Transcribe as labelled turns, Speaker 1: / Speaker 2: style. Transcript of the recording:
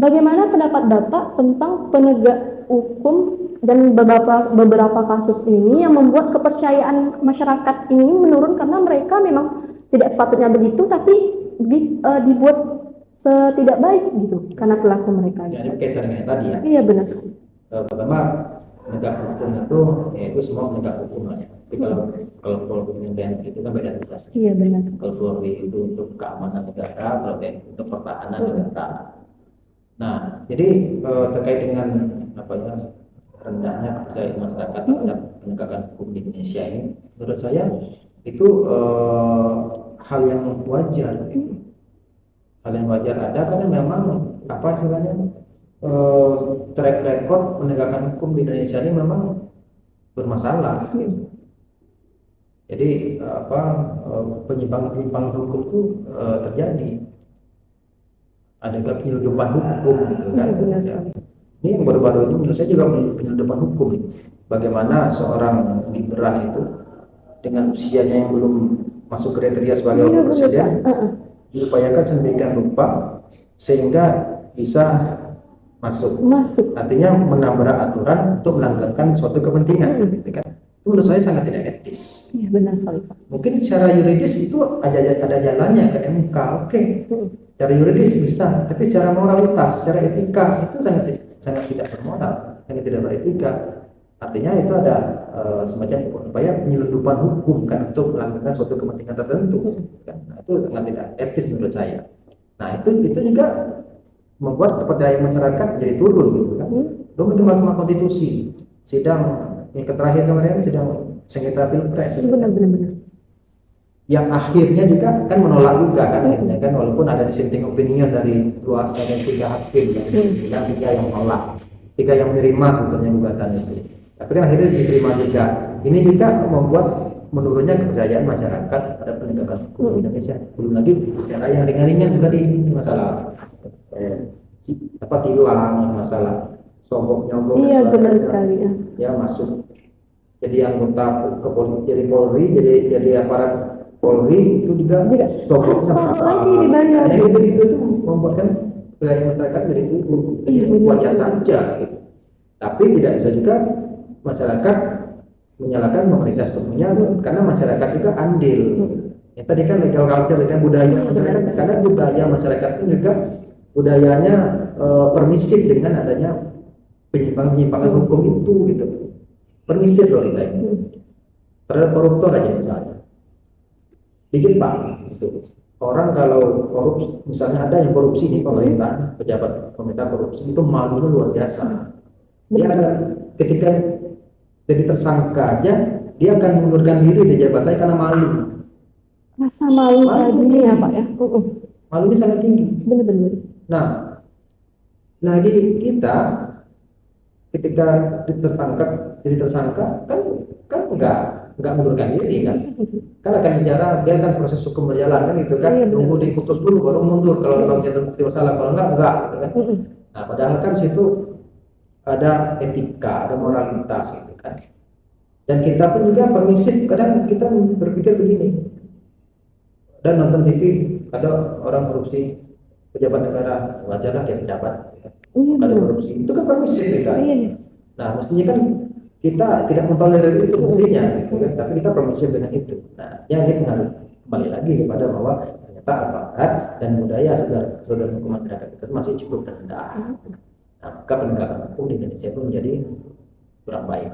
Speaker 1: Bagaimana pendapat Bapak tentang penegak hukum dan beberapa kasus ini yang membuat kepercayaan masyarakat ini menurun karena mereka memang tidak sepatutnya begitu, tapi dibuat tidak baik gitu karena pelaku mereka.
Speaker 2: Jadi kaitan dengan tadi ya.
Speaker 1: Iya benar sekali.
Speaker 2: Pertama, penegak hukum itu yaitu semua penegak hukum lah ya. Tapi kalau Polri dan itu kan beda tugas.
Speaker 1: Iya benar.
Speaker 2: Kalau Polri itu untuk keamanan negara, kalau TNI untuk pertahanan negara. Nah, jadi terkait dengan apa ya, rendahnya kepercayaan masyarakat terhadap penegakan hukum di Indonesia ini, menurut saya itu hal yang wajar. Hal yang wajar ada karena memang apa istilahnya track record penegakan hukum di Indonesia ini memang bermasalah. Jadi penyimpangan hukum itu terjadi. Ada juga penyeludupan hukum gitu kan. Ini yang baru-baru ini menurut saya juga penyeludupan hukum. Bagaimana seorang Gibran itu dengan usianya yang belum masuk kriteria sebagai wakil presiden diupayakan sedemikian rupa sehingga bisa masuk. Artinya menabrak aturan untuk melanggengkan suatu kepentingan, gitu kan? Itu menurut saya sangat tidak etis.
Speaker 1: Iya benar sekali Pak.
Speaker 2: Mungkin secara yuridis itu ada jalannya ke MK, oke. Secara yuridis bisa, tapi secara moralitas, secara etika itu sangat tidak bermoral, sangat tidak beretika. Artinya itu ada semacam upaya penyelundupan hukum kan untuk melanggengkan suatu kepentingan tertentu. Kan? Nah, itu sangat tidak etis menurut saya. Nah itu juga membuat kepercayaan masyarakat jadi turun gitu kan. Belum lagi Mahkamah Konstitusi sidang yang terakhir kemarin sidang sengketa pilpres. Benar. Yang akhirnya juga kan menolak juga kan, akhirnya kan walaupun ada dissenting opinion dari tiga hakim yang tiga yang menolak, tiga yang menerima sebetulnya gugatan itu. Tapi kan akhirnya diterima juga. Ini juga membuat menurunnya kepercayaan masyarakat pada penegakan hukum di Indonesia. Belum lagi cara yang ringan-ringan tadi masalah tilang, masalah sogok-nyogok.
Speaker 1: Iya benar sekali
Speaker 2: ya masuk jadi anggota jadi Polri, jadi aparat Polri itu juga sogok
Speaker 1: lagi dibayar.
Speaker 2: Itu tuh membuatkan kepercayaan masyarakat jadi turun. Wajar saja gitu. Tapi tidak bisa juga masyarakat menyalahkan pemerintah sepenuhnya karena masyarakat juga andil. Ya, tadi kan legal culture dengan budaya masyarakat, karena budaya masyarakat itu juga budayanya permisif dengan adanya penyimpangan hukum itu gitu. Permisif loh kita ini. Terhadap koruptor aja misalnya. Dikit Pak, gitu. Orang kalau korupsi, misalnya ada yang korupsi di pemerintah, pejabat pemerintah korupsi itu malunya luar biasa. Dia akan ketika jadi tersangka aja, dia akan mengundurkan diri di jabatannya karena malu.
Speaker 1: Rasa malu tadi ya Pak ya.
Speaker 2: Malunya sangat tinggi.
Speaker 1: Benar.
Speaker 2: Nah di kita ketika tertangkap jadi tersangka kan nggak mengundurkan diri kan akan bicara, dia kan proses hukum berjalan kan itu kan, nunggu diputus dulu baru mundur kalau memang dia terbukti bersalah, kalau enggak gitu kan. Nah padahal kan situ ada etika, ada moralitas gitu kan, dan kita pun juga permisif. Kadang kita berpikir begini, dan nonton TV ada orang korupsi pejabat negara, wajarlah dia pejabat ada korupsi, itu kan permisif kita. Nah mestinya kan kita tidak mentolerir itu mestinya gitu kan, tapi kita permisif dengan itu. Nah yang ini harus kembali lagi kepada bahwa ternyata aparat dan budaya kesadaran hukum masyarakat kita masih cukup rendah. Nah maka penegakan hukum di Indonesia itu menjadi kurang baik.